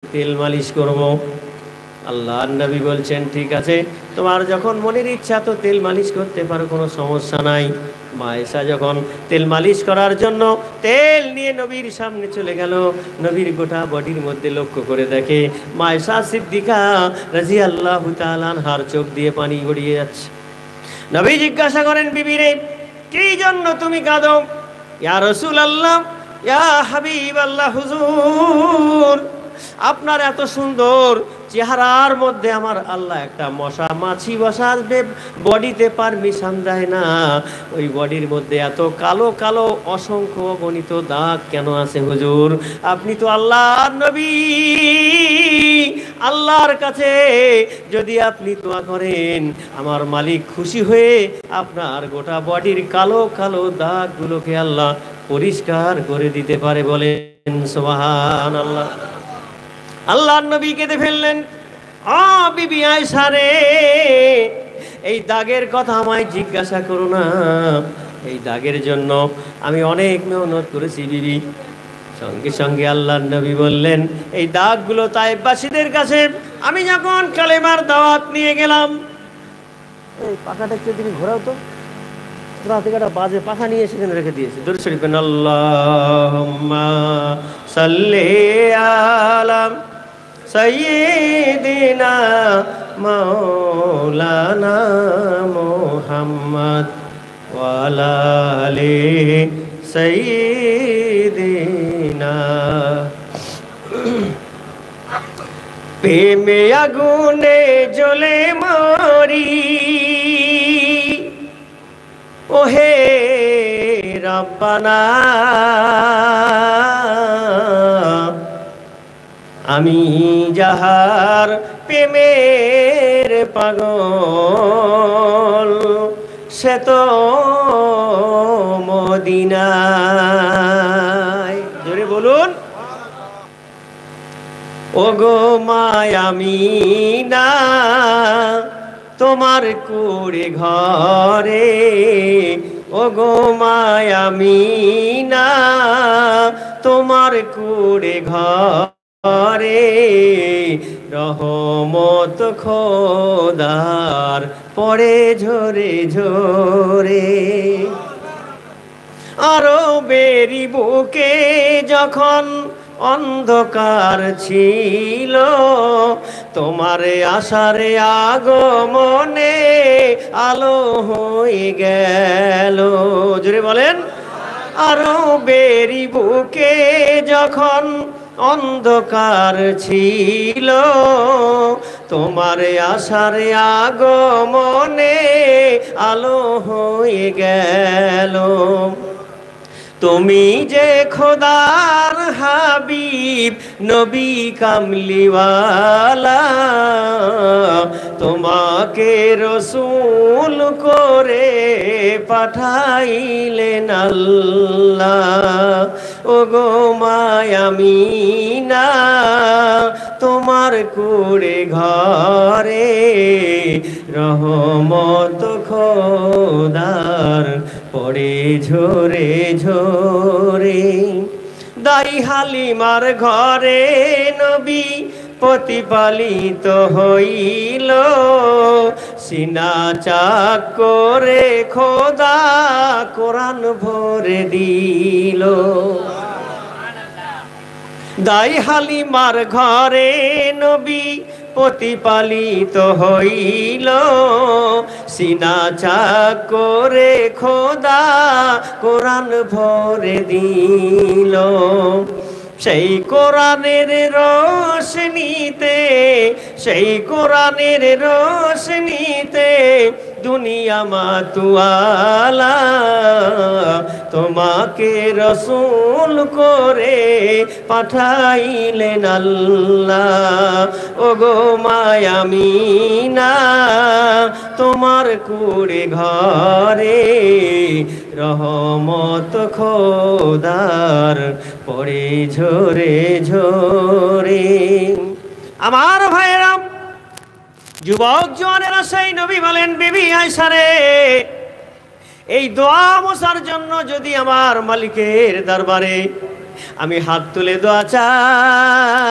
তেল মালিশ করব। আল্লাহর নবী বলছেন, ঠিক আছে, তোমার যখন মনের ইচ্ছা তো তেল মালিশ করতে পারো, কোনো সমস্যা নাই। মা আয়েশা যখন তেল মালিশ করার জন্য তেল নিয়ে নবীর সামনে চলে গেল, নবীর গোটা বডির মধ্যে লক্ষ্য করে দেখে মা আয়েশা সিদ্দিকা রাদিয়াল্লাহু তাআলা আনহার চোখ দিয়ে পানি গড়িয়ে যাচ্ছে। নবী জিজ্ঞাসা করেন, বিবি রে, কি জন্য তুমি কাঁদো? ইয়া রাসূলুল্লাহ, ইয়া হাবিবাল্লাহ, হুজুর, আপনার এত সুন্দর চেহারার মধ্যে আমার আল্লাহ একটা মশা মাছি বসার বডিতে পারমিশন দেয় না। ওই বডির মধ্যে এত কালো কালো অসংখ্য অগণিত দাগ কেন আছে হুজুর? আপনি তো আল্লাহর নবী, আল্লাহর কাছে যদি আপনি দোয়া করেন, আমার মালিক খুশি হয়ে আপনার গোটা বডির কালো কালো দাগগুলোকে আল্লাহ পরিষ্কার করে দিতে পারে। বলেন সুবহানাল্লাহ। আল্লাহর নবী কেঁদে ফেললেন। বিবি আয়েশা রে, এই দাগের কথা আমায় জিজ্ঞাসা করো না, এই দাগের জন্য আমি অনেক মেহনত করেছি বিবি। সঙ্গে সঙ্গে আল্লাহর নবী বললেন, এই দাগগুলো তায়েফবাসীদের কাছে আমি যখন কালেমার দাওয়াত নিয়ে গেলাম। এই পাখাটা একটু দিকে ঘোরাও তো, রাতে একটা বাজে পাখা নিয়ে সেখানে রেখে দিয়েছে। দরুদ শরীফ পড়েন, আল্লাহুম্মা সাল্লি আলা সাইয়্যিদিনা মাওলানা মুহাম্মদ ওয়া আলা আলি সাইয়্যিদিনা। প্রেমে আগুনে জ্বলে মরি, ওহে রব্বানা, আমি যাহার প্রেমের পাগল, সে তো মদিনায়। জোরে বলুন, ওগো মায়ামিনা, তোমার কুড়ে ঘরে, ওগো মায়ামিনা, তোমার কুড়ে ঘরে, রহমত খোদার পড়ে ঝরে ঝরে। আরো বেরি বুকে যখন অন্ধকার ছিল, তোমার আশারে আগমনে আলো হয়ে গেল। জোরে বলেন, আরো বেরি বুকে যখন অন্ধকার ছিল, তোমার আশারে আগমনে আলো হয়ে গেল। তুমি যে খোদার হাবিব নবী কামলিওয়ালা, তোমাকে রসূল করে পাঠাইলেন আল্লাহ। ওগো মায়ামিনা, তোমার কুড়ে ঘরে, রহমত খোদার পড়ে ঝরে ঝরে। দাই হালিমার ঘরে নবী প্রতিপালিত হইল, সিনা চাক করে খোদা কোরআন ভরে দিল। দাই হালিমার ঘরে নবী প্রতিপালিত হইল, সিনা চাক করে খোদা কোরআন ভরে দিল। সেই কোরআনের রোশনীতে, সেই কোরআনের রোশনীতে দুনিয়া মাতুয়ালা, তোমাকে রসূল করে পাঠাইলেন আল্লাহ। ওগো মায়ামিনা, তোমার কুড়ে ঘরে, রহমত খোদার পড়ে ঝরে ঝরে। আমার ভাইরা, যুবক জওয়ানেরা, সেই নবী বলেন, বিবি আয়েশা রে, এই দোয়া মোসার জন্য যদি আমার মালিকের দরবারে আমি হাত তুলে দোয়া চাই,